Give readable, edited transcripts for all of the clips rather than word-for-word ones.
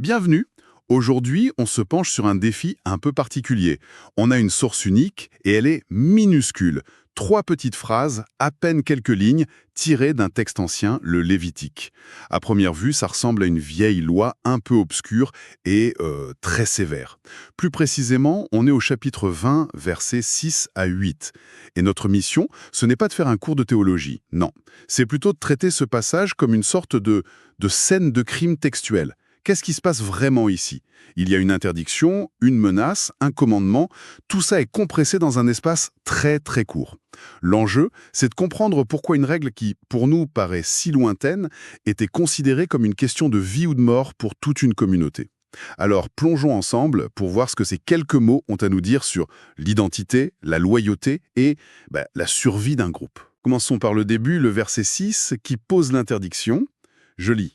Bienvenue. Aujourd'hui, on se penche sur un défi un peu particulier. On a une source unique et elle est minuscule. 3 petites phrases, à peine quelques lignes, tirées d'un texte ancien, le Lévitique. À première vue, ça ressemble à une vieille loi un peu obscure et très sévère. Plus précisément, on est au chapitre 20, versets 6 à 8. Et notre mission, ce n'est pas de faire un cours de théologie, non. C'est plutôt de traiter ce passage comme une sorte de scène de crime textuel. Qu'est-ce qui se passe vraiment ici? Il y a une interdiction, une menace, un commandement, tout ça est compressé dans un espace très très court. L'enjeu, c'est de comprendre pourquoi une règle qui, pour nous, paraît si lointaine, était considérée comme une question de vie ou de mort pour toute une communauté. Alors plongeons ensemble pour voir ce que ces quelques mots ont à nous dire sur l'identité, la loyauté et la survie d'un groupe. Commençons par le début, le verset 6, qui pose l'interdiction. Je lis.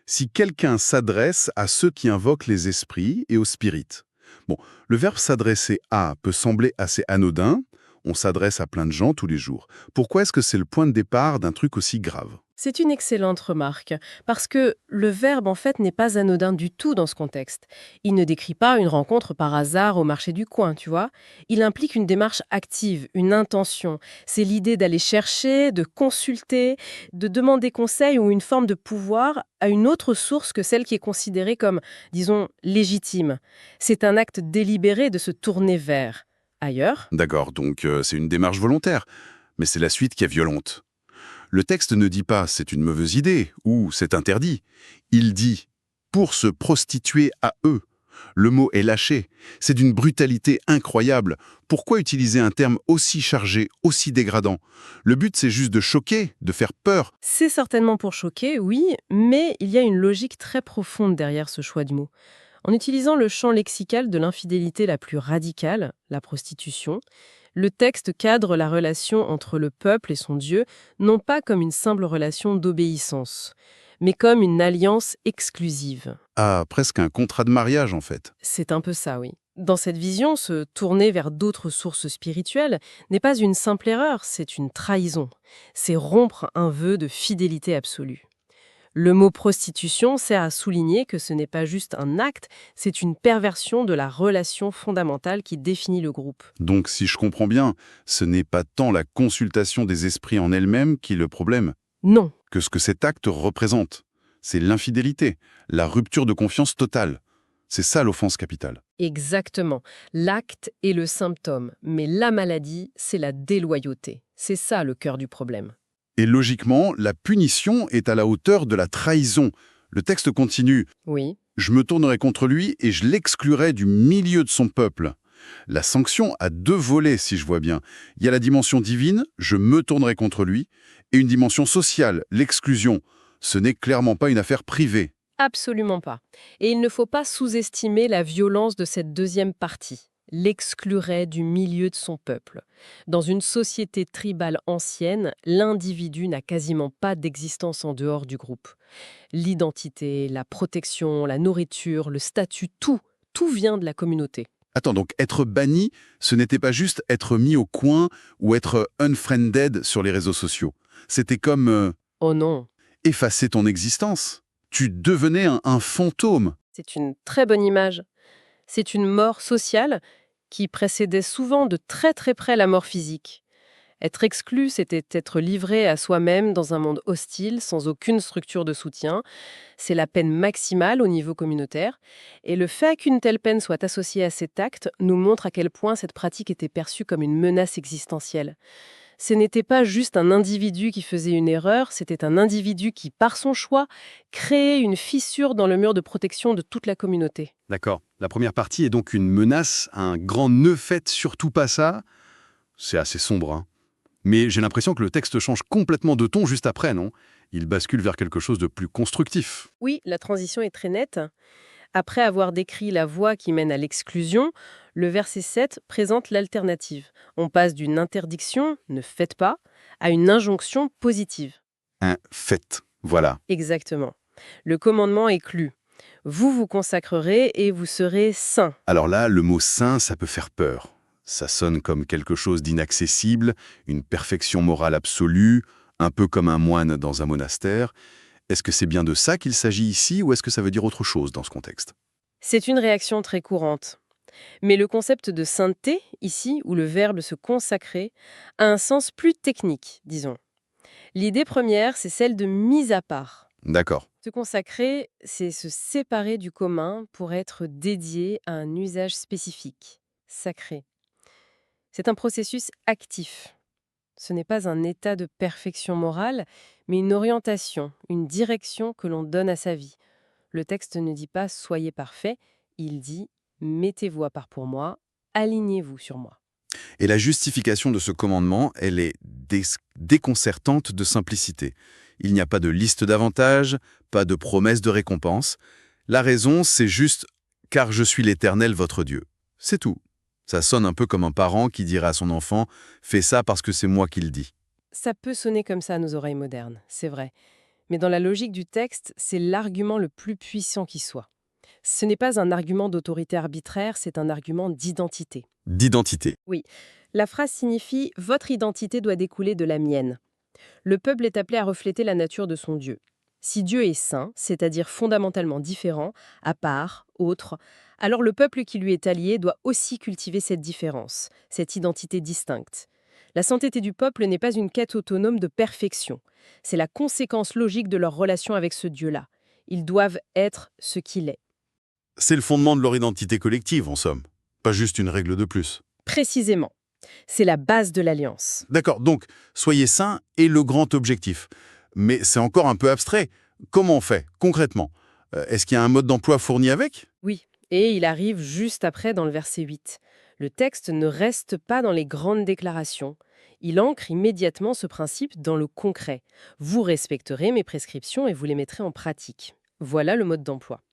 Si quelqu'un s'adresse à ceux qui invoquent les esprits et aux spirites. Bon, le verbe s'adresser à peut sembler assez anodin. On s'adresse à plein de gens tous les jours. Pourquoi est-ce que c'est le point de départ d'un truc aussi grave? C'est une excellente remarque, parce que le verbe en fait n'est pas anodin du tout dans ce contexte. Il ne décrit pas une rencontre par hasard au marché du coin, tu vois. Il implique une démarche active, une intention. C'est l'idée d'aller chercher, de consulter, de demander conseil ou une forme de pouvoir à une autre source que celle qui est considérée comme, disons, légitime. C'est un acte délibéré de se tourner vers. Ailleurs, D'accord, donc c'est une démarche volontaire. Mais c'est la suite qui est violente. Le texte ne dit pas «c'est une mauvaise idée» ou «c'est interdit». Il dit «pour se prostituer à eux». Le mot est lâché. C'est d'une brutalité incroyable. Pourquoi utiliser un terme aussi chargé, aussi dégradant? Le but, c'est juste de choquer, de faire peur. c'est certainement pour choquer, oui, mais il y a une logique très profonde derrière ce choix de mots. En utilisant le champ lexical de l'infidélité la plus radicale, la prostitution, le texte cadre la relation entre le peuple et son Dieu non pas comme une simple relation d'obéissance, mais comme une alliance exclusive. Ah, presque un contrat de mariage, en fait. C'est un peu ça, oui. Dans cette vision, se tourner vers d'autres sources spirituelles n'est pas une simple erreur, c'est une trahison. C'est rompre un vœu de fidélité absolue. Le mot prostitution sert à souligner que ce n'est pas juste un acte, c'est une perversion de la relation fondamentale qui définit le groupe. Donc, si je comprends bien, ce n'est pas tant la consultation des esprits en elle-même qui est le problème, Non, que ce que cet acte représente. C'est l'infidélité, la rupture de confiance totale. C'est ça l'offense capitale. exactement. L'acte est le symptôme, mais la maladie, c'est la déloyauté. C'est ça le cœur du problème. Et logiquement, la punition est à la hauteur de la trahison. Le texte continue. Oui, Je me tournerai contre lui et je l'exclurai du milieu de son peuple. La sanction a 2 volets, si je vois bien. Il y a la dimension divine, je me tournerai contre lui, et une dimension sociale, l'exclusion. Ce n'est clairement pas une affaire privée. absolument pas. Et il ne faut pas sous-estimer la violence de cette deuxième partie. L'exclurait du milieu de son peuple. Dans une société tribale ancienne, l'individu n'a quasiment pas d'existence en dehors du groupe. L'identité, la protection, la nourriture, le statut, tout vient de la communauté. Attends, donc être banni, ce n'était pas juste être mis au coin ou être unfriended sur les réseaux sociaux. C'était comme Oh non, effacer ton existence. Tu devenais un fantôme. c'est une très bonne image. C'est une mort sociale qui précédait souvent de très très près la mort physique. Être exclu, c'était être livré à soi-même dans un monde hostile, sans aucune structure de soutien. C'est la peine maximale au niveau communautaire. Et le fait qu'une telle peine soit associée à cet acte nous montre à quel point cette pratique était perçue comme une menace existentielle. Ce n'était pas juste un individu qui faisait une erreur, c'était un individu qui, par son choix, créait une fissure dans le mur de protection de toute la communauté. D'accord. La première partie est donc une menace, un grand ne faites surtout pas ça. C'est assez sombre, hein. Mais j'ai l'impression que le texte change complètement de ton juste après, non? Il bascule vers quelque chose de plus constructif. Oui, la transition est très nette. Après avoir décrit la voie qui mène à l'exclusion, le verset 7 présente l'alternative. On passe d'une interdiction, ne faites pas, à une injonction positive. Un fait. Voilà. Exactement. Le commandement est clu. Vous vous consacrerez et vous serez saints. Alors là, le mot saint, ça peut faire peur. Ça sonne comme quelque chose d'inaccessible, une perfection morale absolue, un peu comme un moine dans un monastère. Est-ce que c'est bien de ça qu'il s'agit ici ou est-ce que ça veut dire autre chose dans ce contexte? C'est une réaction très courante. Mais le concept de sainteté, ici, où le verbe se consacrer, a un sens plus technique, disons. L'idée première, c'est celle de mise à part. D'accord. Se consacrer, c'est se séparer du commun pour être dédié à un usage spécifique, sacré. C'est un processus actif. Ce n'est pas un état de perfection morale, mais une orientation, une direction que l'on donne à sa vie. Le texte ne dit pas «soyez parfait», il dit «mettez-vous à part pour moi, alignez-vous sur moi». Et la justification de ce commandement, elle est déconcertante de simplicité. Il n'y a pas de liste d'avantages, pas de promesse de récompense. La raison, c'est juste « car je suis l'Éternel, votre Dieu ». C'est tout. Ça sonne un peu comme un parent qui dirait à son enfant « fais ça parce que c'est moi qui le dis ». Ça peut sonner comme ça à nos oreilles modernes, c'est vrai. Mais dans la logique du texte, c'est l'argument le plus puissant qui soit. Ce n'est pas un argument d'autorité arbitraire, c'est un argument d'identité. D'identité. Oui, la phrase signifie « votre identité doit découler de la mienne ». Le peuple est appelé à refléter la nature de son Dieu. Si Dieu est saint, c'est-à-dire fondamentalement différent, à part, autre, alors le peuple qui lui est allié doit aussi cultiver cette différence, cette identité distincte. La sainteté du peuple n'est pas une quête autonome de perfection. C'est la conséquence logique de leur relation avec ce Dieu-là. Ils doivent être ce qu'il est. C'est le fondement de leur identité collective, en somme. Pas juste une règle de plus. Précisément. C'est la base de l'alliance. D'accord, donc, soyez saints est le grand objectif. Mais c'est encore un peu abstrait. Comment on fait, concrètement? Est-ce qu'il y a un mode d'emploi fourni avec? Oui, et il arrive juste après dans le verset 8. Le texte ne reste pas dans les grandes déclarations. Il ancre immédiatement ce principe dans le concret. Vous respecterez mes prescriptions et vous les mettrez en pratique. Voilà le mode d'emploi.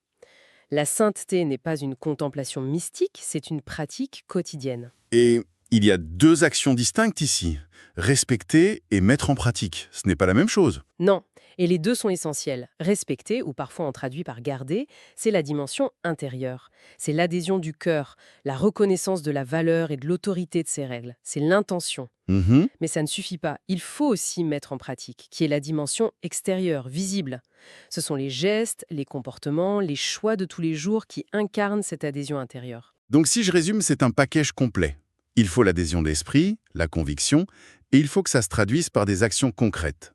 La sainteté n'est pas une contemplation mystique, c'est une pratique quotidienne. Et il y a deux actions distinctes ici. Respecter et mettre en pratique. Ce n'est pas la même chose. Non, et les deux sont essentiels. Respecter, ou parfois on traduit par garder, c'est la dimension intérieure. C'est l'adhésion du cœur, la reconnaissance de la valeur et de l'autorité de ces règles. C'est l'intention. Mhm. Mais ça ne suffit pas. Il faut aussi mettre en pratique, qui est la dimension extérieure, visible. Ce sont les gestes, les comportements, les choix de tous les jours qui incarnent cette adhésion intérieure. Donc si je résume, c'est un package complet. Il faut l'adhésion d'esprit, la conviction, et il faut que ça se traduise par des actions concrètes.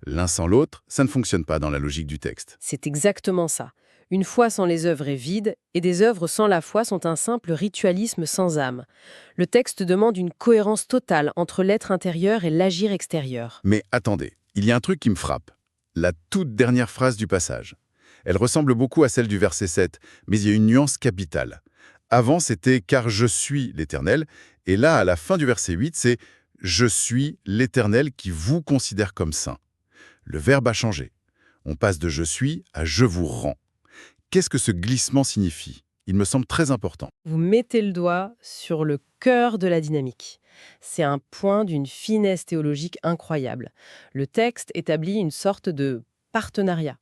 L'un sans l'autre, ça ne fonctionne pas dans la logique du texte. C'est exactement ça. Une foi sans les œuvres est vide, et des œuvres sans la foi sont un simple ritualisme sans âme. Le texte demande une cohérence totale entre l'être intérieur et l'agir extérieur. Mais attendez, il y a un truc qui me frappe. La toute dernière phrase du passage. Elle ressemble beaucoup à celle du verset 7, mais il y a une nuance capitale. Avant, c'était « car je suis l'Éternel », et là, à la fin du verset 8, c'est « je suis l'Éternel qui vous considère comme saint ». Le verbe a changé. On passe de « je suis » à « je vous rends ». Qu'est-ce que ce glissement signifie? Il me semble très important. Vous mettez le doigt sur le cœur de la dynamique. C'est un point d'une finesse théologique incroyable. Le texte établit une sorte de partenariat.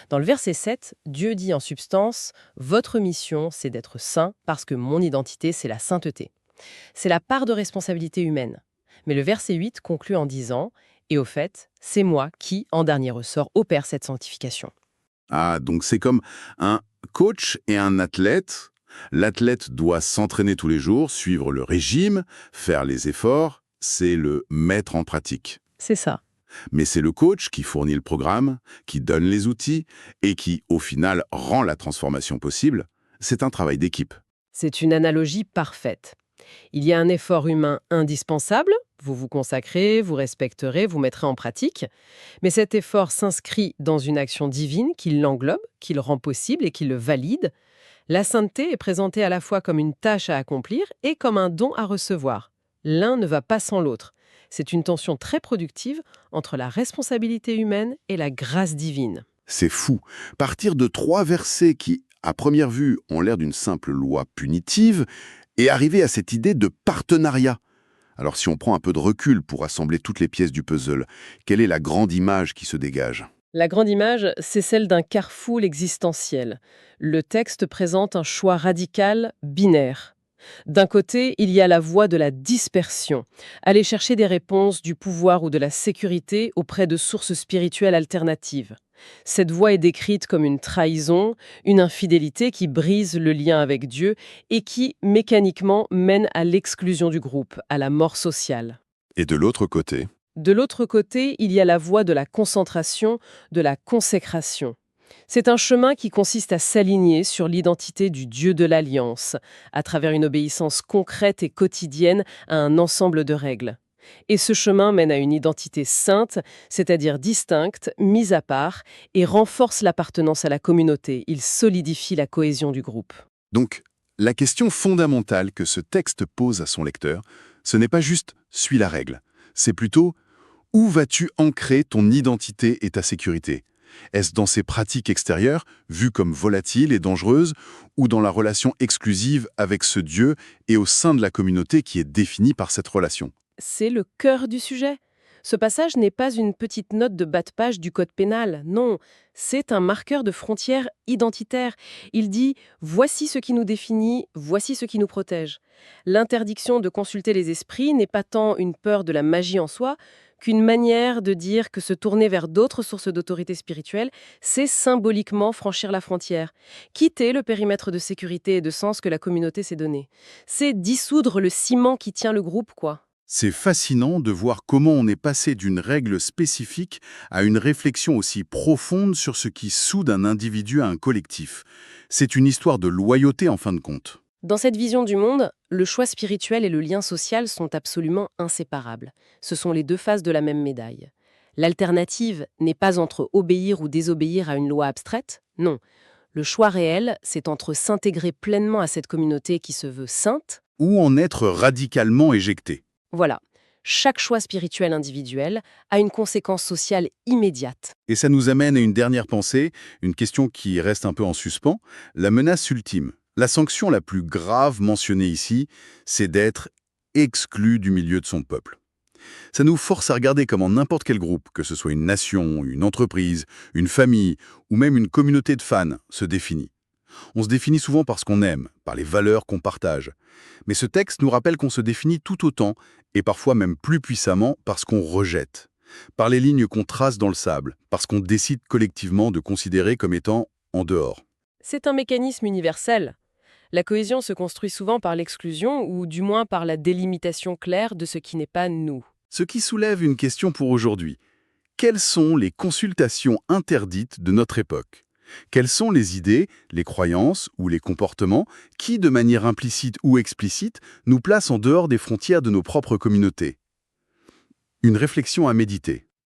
Dans le verset 7, Dieu dit en substance « Votre mission, c'est d'être saint parce que mon identité, c'est la sainteté ». C'est la part de responsabilité humaine. Mais le verset 8 conclut en disant « Et au fait, c'est moi qui, en dernier ressort, opère cette sanctification ». Ah, donc c'est comme un coach et un athlète. L'athlète doit s'entraîner tous les jours, suivre le régime, faire les efforts, c'est le mettre en pratique. C'est ça. Mais c'est le coach qui fournit le programme, qui donne les outils et qui, au final, rend la transformation possible. C'est un travail d'équipe. C'est une analogie parfaite. Il y a un effort humain indispensable, vous vous consacrez, vous respecterez, vous mettrez en pratique, mais cet effort s'inscrit dans une action divine qui l'englobe, qui le rend possible et qui le valide. La sainteté est présentée à la fois comme une tâche à accomplir et comme un don à recevoir. L'un ne va pas sans l'autre. C'est une tension très productive entre la responsabilité humaine et la grâce divine. C'est fou. Partir de 3 versets qui, à première vue, ont l'air d'une simple loi punitive, et arriver à cette idée de partenariat. Alors si on prend un peu de recul pour assembler toutes les pièces du puzzle, quelle est la grande image qui se dégage? La grande image, c'est celle d'un carrefour existentiel. Le texte présente un choix radical, binaire. D'un côté, il y a la voie de la dispersion, aller chercher des réponses du pouvoir ou de la sécurité auprès de sources spirituelles alternatives. Cette voie est décrite comme une trahison, une infidélité qui brise le lien avec Dieu et qui, mécaniquement, mène à l'exclusion du groupe, à la mort sociale. Et de l'autre côté, De l'autre côté, il y a la voie de la concentration, de la consécration. C'est un chemin qui consiste à s'aligner sur l'identité du Dieu de l'Alliance, à travers une obéissance concrète et quotidienne à un ensemble de règles. Et ce chemin mène à une identité sainte, c'est-à-dire distincte, mise à part, et renforce l'appartenance à la communauté. Il solidifie la cohésion du groupe. donc, la question fondamentale que ce texte pose à son lecteur, ce n'est pas juste « suis la règle », c'est plutôt « où vas-tu ancrer ton identité et ta sécurité ?» Est-ce dans ces pratiques extérieures, vues comme volatiles et dangereuses, ou dans la relation exclusive avec ce Dieu et au sein de la communauté qui est définie par cette relation? C'est le cœur du sujet. Ce passage n'est pas une petite note de bas de page du code pénal, non, c'est un marqueur de frontière identitaire. Il dit « voici ce qui nous définit, voici ce qui nous protège ». L'interdiction de consulter les esprits n'est pas tant une peur de la magie en soi qu'une manière de dire que se tourner vers d'autres sources d'autorité spirituelle, c'est symboliquement franchir la frontière, quitter le périmètre de sécurité et de sens que la communauté s'est donné. C'est dissoudre le ciment qui tient le groupe, quoi. C'est fascinant de voir comment on est passé d'une règle spécifique à une réflexion aussi profonde sur ce qui soude un individu à un collectif. C'est une histoire de loyauté en fin de compte. Dans cette vision du monde, le choix spirituel et le lien social sont absolument inséparables. Ce sont les deux faces de la même médaille. L'alternative n'est pas entre obéir ou désobéir à une loi abstraite, non. Le choix réel, c'est entre s'intégrer pleinement à cette communauté qui se veut sainte. Ou en être radicalement éjecté. Voilà. Chaque choix spirituel individuel a une conséquence sociale immédiate. Et ça nous amène à une dernière pensée, une question qui reste un peu en suspens. La menace ultime, la sanction la plus grave mentionnée ici, c'est d'être exclu du milieu de son peuple. Ça nous force à regarder comment n'importe quel groupe, que ce soit une nation, une entreprise, une famille ou même une communauté de fans, se définit. On se définit souvent par ce qu'on aime, par les valeurs qu'on partage. Mais ce texte nous rappelle qu'on se définit tout autant, et parfois même plus puissamment, par ce qu'on rejette. Par les lignes qu'on trace dans le sable, parce qu'on décide collectivement de considérer comme étant en dehors. C'est un mécanisme universel. La cohésion se construit souvent par l'exclusion ou du moins par la délimitation claire de ce qui n'est pas nous. Ce qui soulève une question pour aujourd'hui. Quelles sont les consultations interdites de notre époque ? Quelles sont les idées, les croyances ou les comportements qui, de manière implicite ou explicite, nous placent en dehors des frontières de nos propres communautés ? Une réflexion à méditer.